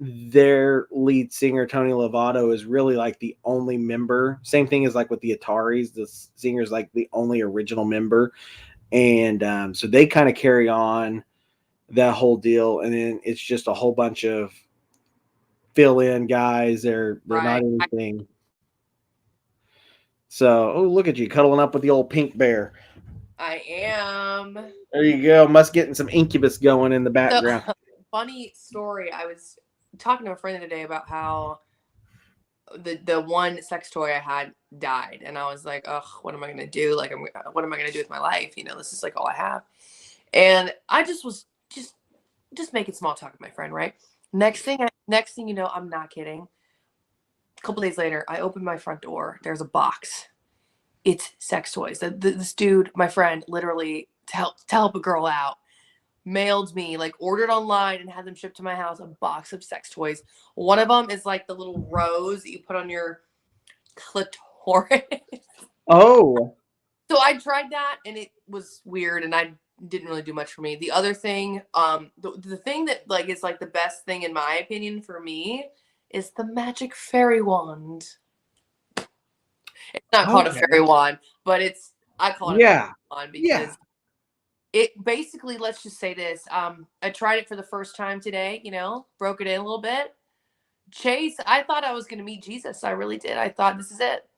their lead singer Tony Lovato is really like the only member. Same thing as like with the Ataris. The singer is like the only original member, and so they kind of carry on that whole deal. And then it's just a whole bunch of fill in guys. They're not Right. anything. So, oh, look at you cuddling up with the old pink bear. I am. There you go. Must getting some incubus going in the So background. funny story. I was talking to a friend today about how the one sex toy I had died, and I was like, "Ugh, what am I gonna do? Like, what am I gonna do with my life? You know, this is like all I have." And I just was just making small talk with my friend, right? Next thing you know, I'm not kidding. A couple days later, I open my front door. There's a box. It's sex toys. This dude, my friend, literally to help a girl out, mailed me, like ordered online and had them shipped to my house, a box of sex toys. One of them is like the little rose that you put on your clitoris. Oh, So I tried that and it was weird and I didn't really do much for me. The other thing, the thing that like is like the best thing in my opinion for me is the magic fairy wand. It's not called a okay. fairy wand, but I call it a fairy Yeah. wand Yeah. because it basically, let's just say this. I tried it for the first time today, broke it in a little bit. Chase, I thought I was going to meet Jesus. I really did. I thought this is it.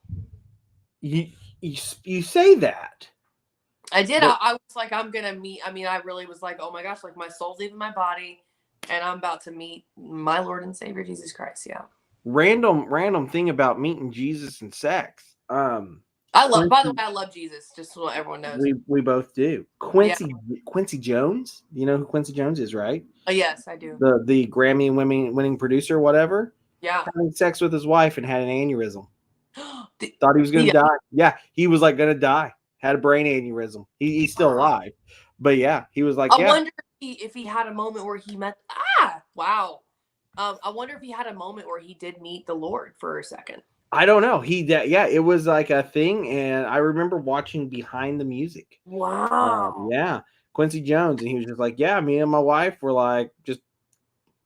You, you say that. I did. But I was like, I'm going to meet. I mean, I really was like, oh my gosh, like my soul's leaving my body and I'm about to meet my Lord and Savior, Jesus Christ. Yeah. random thing about meeting Jesus and sex. By the way, Quincy, I love Jesus, just so everyone knows. we both do. Yeah. Quincy Jones. You know who Quincy Jones is, right? Oh, yes, I do. The Grammy winning producer, whatever. Yeah. Having sex with his wife and had an aneurysm. The- Thought he was gonna yeah. die. Yeah, he was like gonna die. Had a brain aneurysm. He's still alive, but yeah, he was like, I yeah. wonder if he had a moment where he met. Wow. I wonder if he had a moment where he did meet the Lord for a second. I don't know. Yeah, it was like a thing, and I remember watching Behind the Music. Wow. Yeah, Quincy Jones, and he was just like, yeah, me and my wife were like, just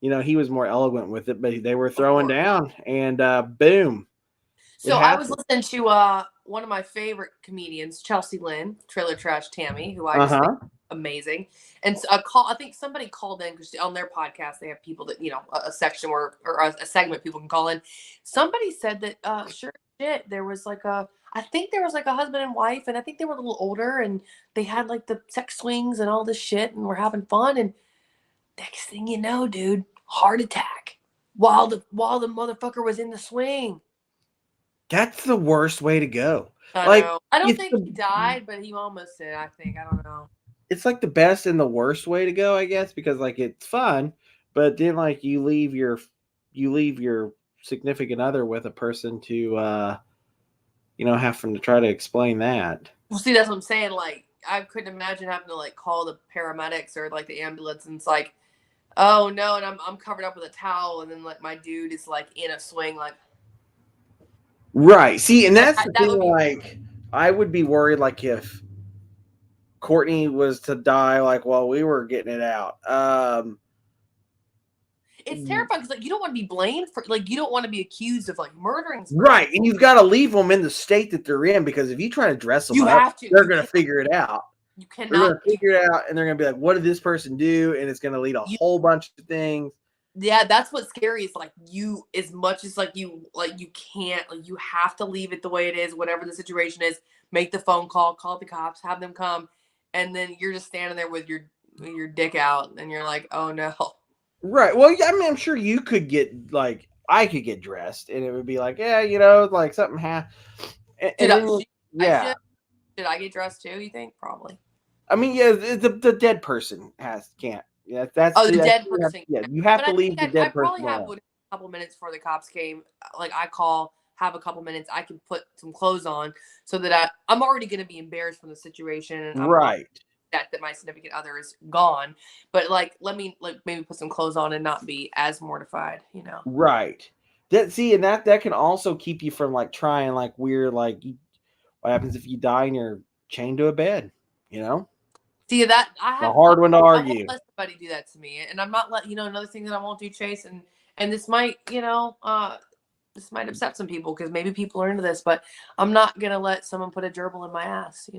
he was more eloquent with it, but they were Of throwing course. down, and boom, it So I was happened. listening to one of my favorite comedians, Chelsea Lynn, Trailer Trash Tammy, who I Uh just think huh. is amazing. And so I think somebody called in because on their podcast they have people that a section or a segment people can call in. Somebody said that sure shit there was like a I think there was like a husband and wife, and I think they were a little older, and they had like the sex swings and all this shit, and were having fun. And next thing you know, dude, heart attack while the motherfucker was in the swing. That's the worst way to go. I Like know. I don't it's think the he died, but he almost did. I think. I don't know. it's like the best and the worst way to go, I guess, because like it's fun, but then like you leave your significant other with a person to having to try to explain that. Well, see, that's what I'm saying. Like, I couldn't imagine having to like call the paramedics or like the ambulance, and it's like, oh no, and I'm covered up with a towel, and then like my dude is like in a swing, like Right. See, and that's the that thing, would be. like I would be worried like if Courtney was to die like while we were getting it out. It's terrifying because like you don't want to be blamed for like you don't want to be accused of like murdering this person. Right, and you've got to leave them in the state that they're in because if you try to dress them You up, have to. they're You going to can. figure it out. You They're going cannot. to figure it out, and they're going to be like, "What did this person do?" And it's going to lead a You, whole bunch of things. yeah, that's what's scary. Is like you, as much as you can't, like you have to leave it the way it is, whatever the situation is. Make the phone call the cops, have them come, and then you're just standing there with your dick out, and you're like, oh no. Right. Well, yeah, I mean, I'm sure you could get like I could get dressed, and it would be like, yeah, like something happened, Should and I? then I yeah, should I get dressed too? You think probably? I mean, yeah, the dead person can't. Yeah, that's Oh, the the dead person. yeah. You have But to I think leave the I dead probably person have alone. a couple minutes before the cops came. Like I call, have a couple minutes. I can put some clothes on so that I'm already going to be embarrassed from the situation, and I'm Right. that my significant other is gone. But like, let me like maybe put some clothes on and not be as mortified. Right. And that can also keep you from like trying like weird like what happens if you die and you're chained to a bed, you know? See that A hard one to I won't argue. let somebody do that to me, and I'm not let another thing that I won't do, Chase, and this might this might upset some people because maybe people are into this, but I'm not gonna let someone put a gerbil in my ass.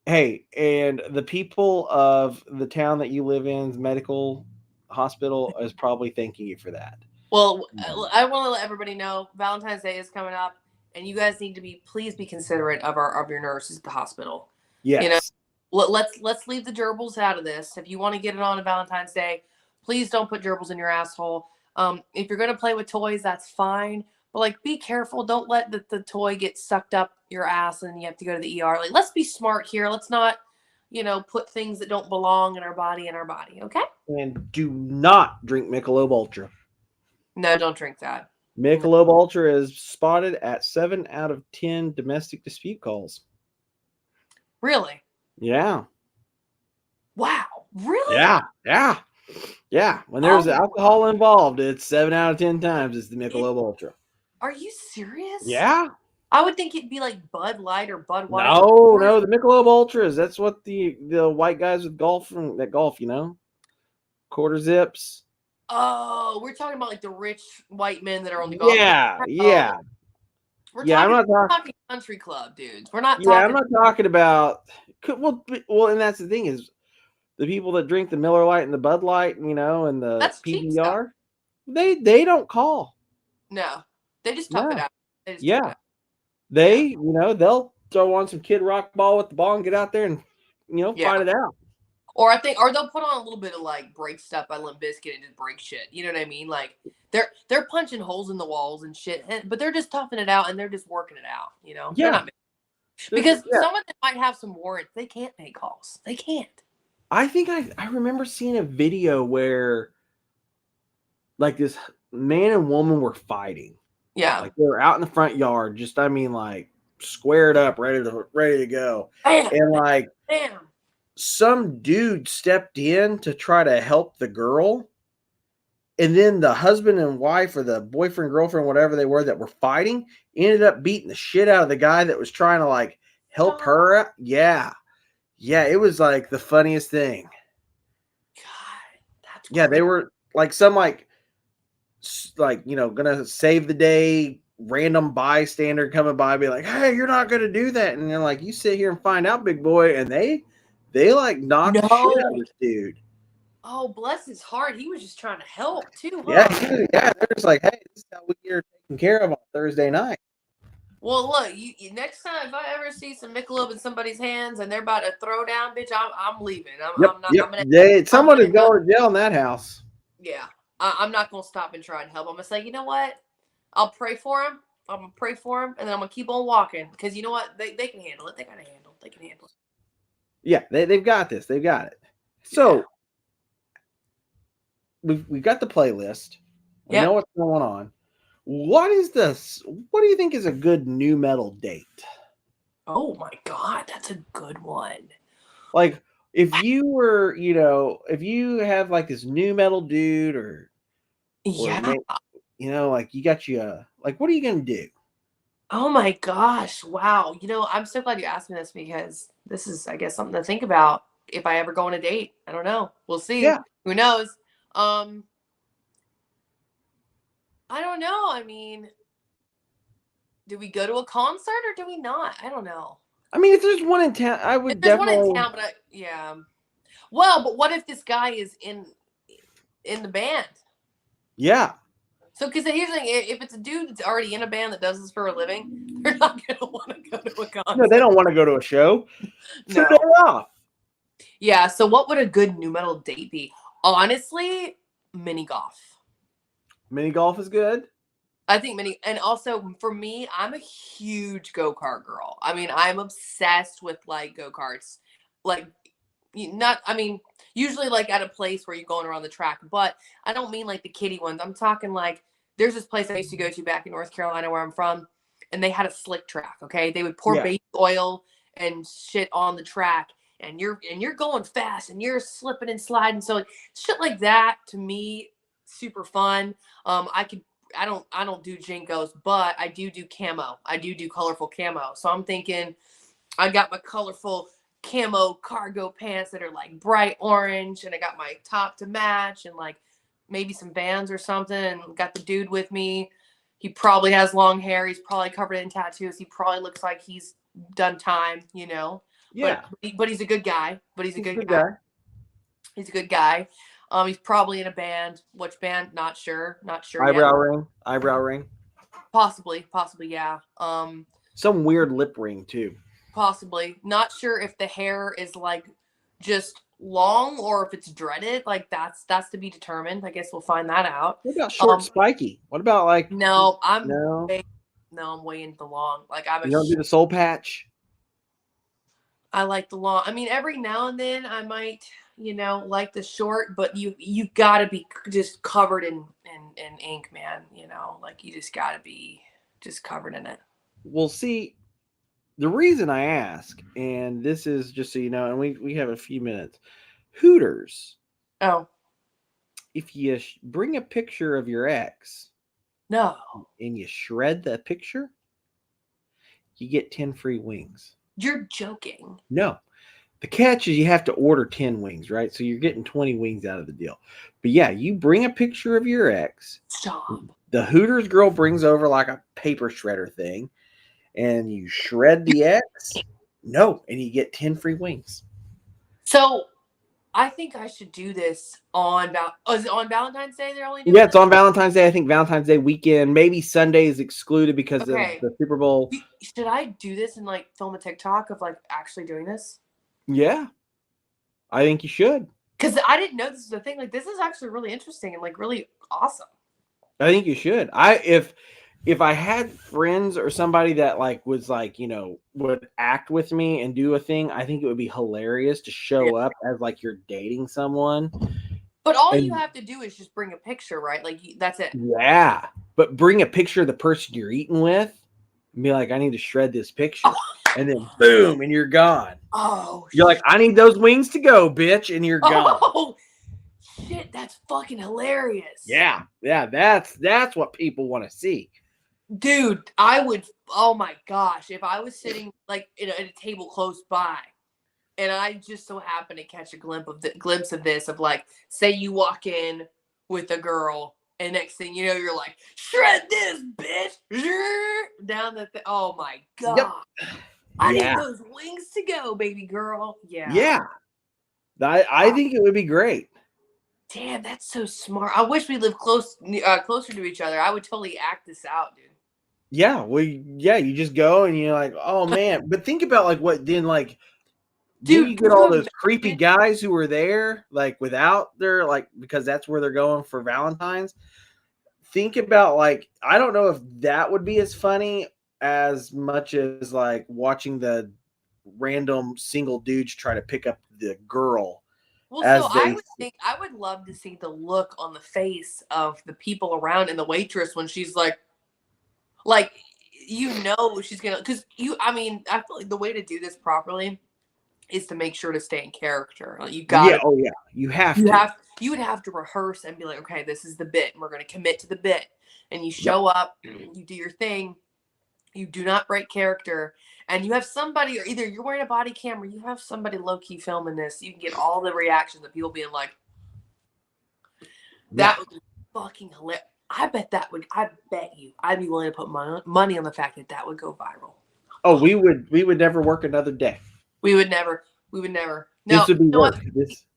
Hey, and the people of the town that you live in's medical hospital is probably thanking you for that. Well, Um, I want to let everybody know Valentine's Day is coming up, and you guys need to please be considerate of your nurses at the hospital. You know, yes. let's leave the gerbils out of this. If you want to get it on a Valentine's Day, please don't put gerbils in your asshole. If you're gonna play with toys, that's fine, but like be careful. Don't let the toy get sucked up your ass and you have to go to the ER. Like let's be smart here. Let's not, put things that don't belong in our body in our body. Okay? And do not drink Michelob Ultra. No, don't drink that. No. Michelob Ultra is spotted at 7 out of 10 domestic dispute calls. Really? Yeah. Wow. Really? Yeah. Yeah. Yeah. When there's Oh, alcohol involved, it's 7 out of 10 times it's the it, Michelob Ultra. are you serious? Yeah. I would think it'd be like Bud Light or Budweiser. No, no, the Michelob Ultras. That's what the white guys with golf from that golf, quarter zips. Oh, we're talking about like the rich white men that are on the golf course. Yeah, yeah, Oh, we're yeah. I'm talking not talking. talking country club dudes. We're not Yeah, I'm talking. not talking about. Well, and that's the thing is the people that drink the Miller Lite and the Bud Light, and the That's cheap stuff. PBR, they don't call. No, they just tough it No, out. They just tough it yeah, out. Yeah, they'll throw on some Kid Rock ball with the ball and get out there and yeah. fight it out. Or they'll put on a little bit of like break stuff by Limp Bizkit and just break shit. You know what I mean? Like they're punching holes in the walls and shit, but they're just toughing it out and they're just working it out. They're Yeah, not because yeah. some of them might have some warrants. They can't make calls. They can't. I think I remember seeing a video where like this man and woman were fighting. Yeah. Like they were out in the front yard, just like squared up, ready to go. Bam. And like Bam. some dude stepped in to try to help the girl. And then the husband and wife or the boyfriend, girlfriend, whatever they were that were fighting, ended up beating the shit out of the guy that was trying to like help her out. Yeah. Yeah, it was like the funniest thing. God, that's Yeah, they crazy. were like some gonna save the day random bystander coming by be like, hey, you're not gonna do that, and they're like, you sit here and find out, big boy. And they like knocked the shit out of No. this dude. Oh, bless his heart. He was just trying to help too, Yeah, huh? they're just like, hey, this is how we get her taken care of on Thursday night. Well, look, you next time if I ever see some Michelob in somebody's hands and they're about to throw down, bitch, I'm leaving. I'm not. I'm gonna. I'm Someone is gonna go. going to jail in that house. Yeah, I'm not gonna stop and try and help. I'm gonna say, you know what? I'll pray for him. I'm gonna pray for him, and then I'm gonna keep on walking because you know what? They can handle it. They gotta handle. They can handle it. Yeah, they've got this. They've got it. So we've got the playlist. We know what's going on. What do you think is a good new metal date? Oh my God, that's a good one. Like if you were, if you have like this new metal dude or Yeah. like you got like what are you gonna do? Oh my gosh. Wow. I'm so glad you asked me this because this is, I guess, something to think about if I ever go on a date. I don't know. We'll see. Yeah. Who knows? I don't know. I mean, do we go to a concert or do we not? I don't know. I mean, if there's one in town, I If would there's one in definitely. town, but yeah. Well, but what if this guy is in the band? Yeah. So, because here's the thing: if it's a dude that's already in a band that does this for a living, they're not gonna want to go to a concert. No, they don't want to go to a show. So No. they're off. Yeah. So, what would a good new metal date be? Honestly, mini golf. Mini golf is good. I think and also for me, I'm a huge go-kart girl. I mean, I'm obsessed with like go-karts. Like, I mean, usually like at a place where you're going around the track, but I don't mean like the kiddie ones. I'm talking like there's this place I used to go to back in North Carolina where I'm from, and they had a slick track. Okay, they would pour base oil and shit on the track, and you're going fast and you're slipping and sliding. So shit like that to me, super fun. I don't do Jinkos, but I do camo. I do colorful camo. So I'm thinking I got my colorful camo cargo pants that are like bright orange, and I got my top to match and like maybe some Vans or something, and got the dude with me. He probably has long hair. He's probably covered in tattoos. He probably looks like he's done time, Yeah. But he's a good guy. He's a good guy. He's a good guy. He's probably in a band. Which band? Not sure. Not sure yet. Eyebrow ring. Eyebrow ring. Possibly. Possibly. Yeah. Some weird lip ring too. Possibly. Not sure if the hair is like just long or if it's dreaded. Like that's to be determined. I guess we'll find that out. What about short spiky? What about like No, no? I'm way into the long. Like I'm You don't do the soul patch? I like the long. I mean, every now and then I might, like the short, but you gotta be just covered in ink, man. Like you just gotta be just covered in it. Well, see, the reason I ask, and this is just so you know, and we have a few minutes. Hooters, Oh if you bring a picture of your ex no, and you shred the picture, you get 10 free wings. you're joking. No. The catch is you have to order 10 wings, right? So you're getting 20 wings out of the deal. But yeah, you bring a picture of your ex. Stop. The Hooters girl brings over like a paper shredder thing, and you shred the X. No, and you get 10 free wings. So I think I should do this is it on Valentine's Day? They're only doing Yeah, it's this? on Valentine's Day. I think Valentine's Day weekend. Maybe Sunday is excluded because of Okay. the Super Bowl. Should I do this and like film a TikTok of like actually doing this? Yeah, I think you should. Because I didn't know this was a thing. Like this is actually really interesting and like really awesome. I think you should. If I had friends or somebody that like was like, would act with me and do a thing, I think it would be hilarious to show up as like you're dating someone. But all you have to do is just bring a picture, right? Like that's it. Yeah. But bring a picture of the person you're eating with and be like, I need to shred this picture. And then boom, and you're gone. Oh, you're like, I need those wings to go, bitch, and you're gone. Oh, shit, that's fucking hilarious. Yeah, that's what people want to see. Dude, I would, oh my gosh, if I was sitting like at a table close by and I just so happened to catch a glimpse of this, of like, say you walk in with a girl and next thing you know, you're like, shred this, bitch, down the oh my god. Yep. I need those wings to go, baby girl. Yeah. Yeah. I think it would be great. Damn, that's so smart. I wish we lived closer to each other. I would totally act this out, dude. Yeah, you just go and you're like, oh man. But think about like what then like dude, you get all those creepy guys who are there, like without their like because that's where they're going for Valentine's. Think about like I don't know if that would be as funny as much as like watching the random single dudes try to pick up the girl. Well, so I would love to see the look on the face of the people around and the waitress when she's like she's gonna I feel like the way to do this properly is to make sure to stay in character. Like you got you would have to rehearse and be like, okay, this is the bit and we're gonna commit to the bit, and you show up, you do your thing, you do not break character, and you have somebody, or either you're wearing a body camera, you have somebody low-key filming this, you can get all the reactions of people being like, that would be fucking hilarious. I bet you I'd be willing to put money on the fact that would go viral. Oh, we would never work another day. We would never. No, this would be work.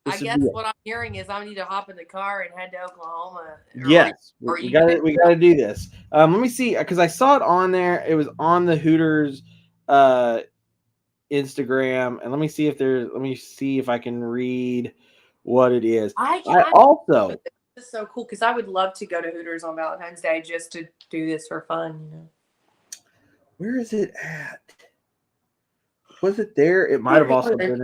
I guess what I'm hearing is I need to hop in the car and head to Oklahoma. Yes, we got to do this. Let me see because I saw it on there. It was on the Hooters Instagram, and let me see if I can read what it is. I also. This is so cool because I would love to go to Hooters on Valentine's Day just to do this for fun. Where is it at? Was it there? It might have also been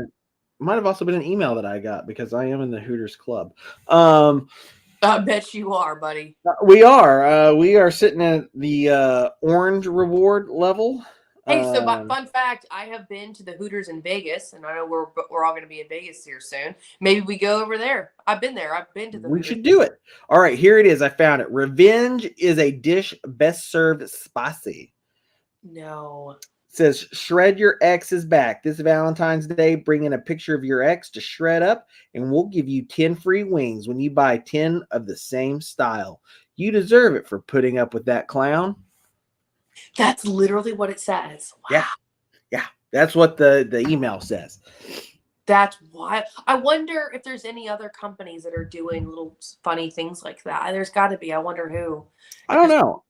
an email that I got because I am in the Hooters Club. I bet you are, buddy. We are sitting at the orange reward level. Hey, so fun fact, I have been to the Hooters in Vegas, and I know we're all going to be in Vegas here soon. Maybe we go over there. I've been there. I've been to the We should do it. All right, here it is. I found it. Revenge is a dish best served spicy. No. It says, shred your ex's back. This Valentine's Day, bring in a picture of your ex to shred up, and we'll give you 10 free wings when you buy 10 of the same style. You deserve it for putting up with that clown. That's literally what it says. Wow. Yeah. That's what the email says. That's why I wonder if there's any other companies that are doing little funny things like that. There's got to be. I wonder who. I don't know.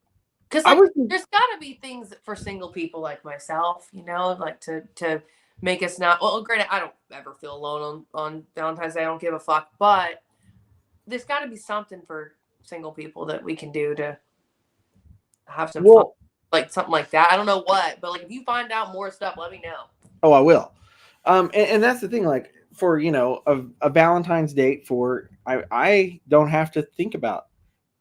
Because I like, was there's got to be things for single people like myself, you know, like to make us not. Well, granted, I don't ever feel alone on Valentine's Day. I don't give a fuck. But there's got to be something for single people that we can do to have some fun, well. like something like that. I don't know what, but like if you find out more stuff, let me know. Oh, I will. And that's the thing. Like for a Valentine's date for I don't have to think about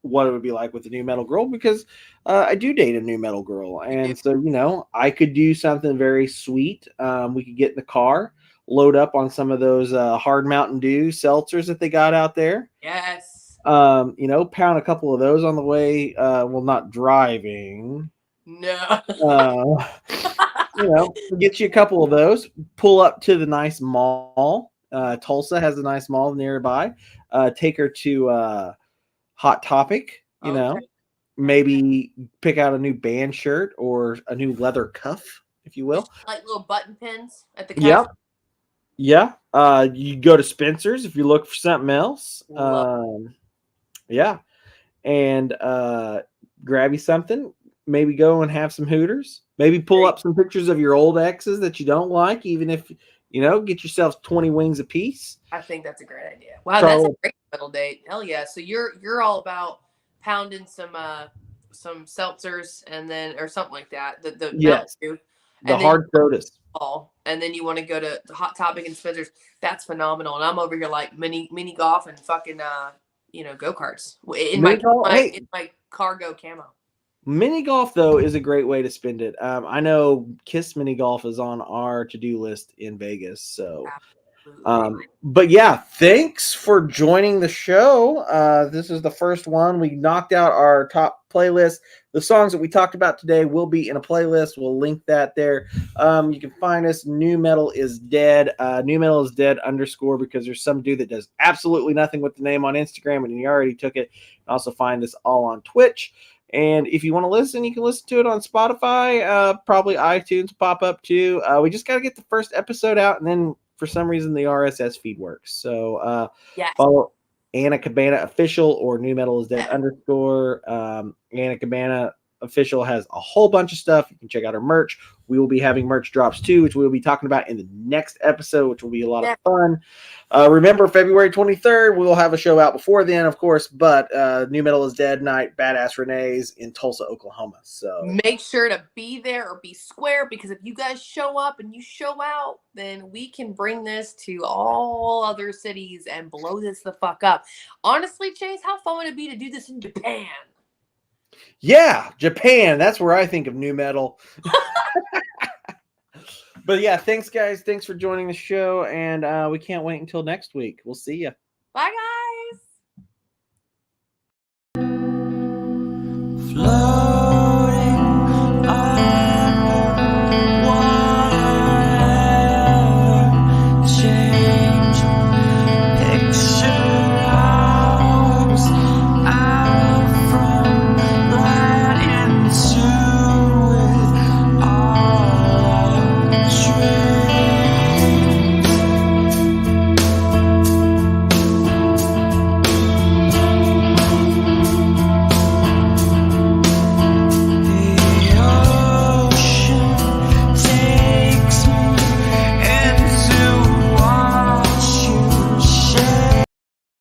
what it would be like with a new metal girl because I do date a new metal girl, You do. and so I could do something very sweet. We could get in the car, load up on some of those hard Mountain Dew seltzers that they got out there. Yes. Pound a couple of those on the way. Well, not driving. No. Uh, get you a couple of those. Pull up to the nice mall. Tulsa has a nice mall nearby. Take her to Hot Topic. Okay. Maybe pick out a new band shirt or a new leather cuff, if you will. Like little button pins at the cafe. Yep. Yeah. You go to Spencer's if you look for something else. Yeah. And grab you something. Maybe go and have some Hooters. Maybe pull up some pictures of your old exes that you don't like, even if get yourself 20 wings apiece. I think that's a great idea. Wow, that's a great middle date. Hell yeah! So you're all about pounding some seltzers and then or something like that. The Yes, Mountain Dew, the and then hard sodas. And then you want to go to Hot Topic and Spencer's. That's phenomenal. And I'm over here like mini golf and fucking go karts in my cargo camo. Mini golf though is a great way to spend it. I know Kiss Mini Golf is on our to-do list in Vegas. So, but yeah, thanks for joining the show. This is the first one. We knocked out our top playlist. The songs that we talked about today will be in a playlist. We'll link that there. You can find us. New Metal is Dead. New Metal is Dead _ because there's some dude that does absolutely nothing with the name on Instagram, and he already took it. You can also find us all on Twitch. And if you want to listen, you can listen to it on Spotify. Probably iTunes pop up too. We just got to get the first episode out, and then for some reason the RSS feed works. So follow Anna Cabana Official or New Metal is Dead _ Anna Cabana Official has a whole bunch of stuff. You can check out her merch. We will be having merch drops too, which we'll be talking about in the next episode, which will be a lot of fun. Remember, February 23rd, we will have a show out before then, of course, but New Metal is Dead night, Badass Renee's in Tulsa, Oklahoma. So make sure to be there or be square, because if you guys show up and you show out, then we can bring this to all other cities and blow this the fuck up. Honestly, Chase, how fun would it be to do this in Japan? Yeah, Japan. That's where I think of new metal. But yeah, thanks, guys. Thanks for joining the show. And we can't wait until next week. We'll see you. Bye, guys. Fly.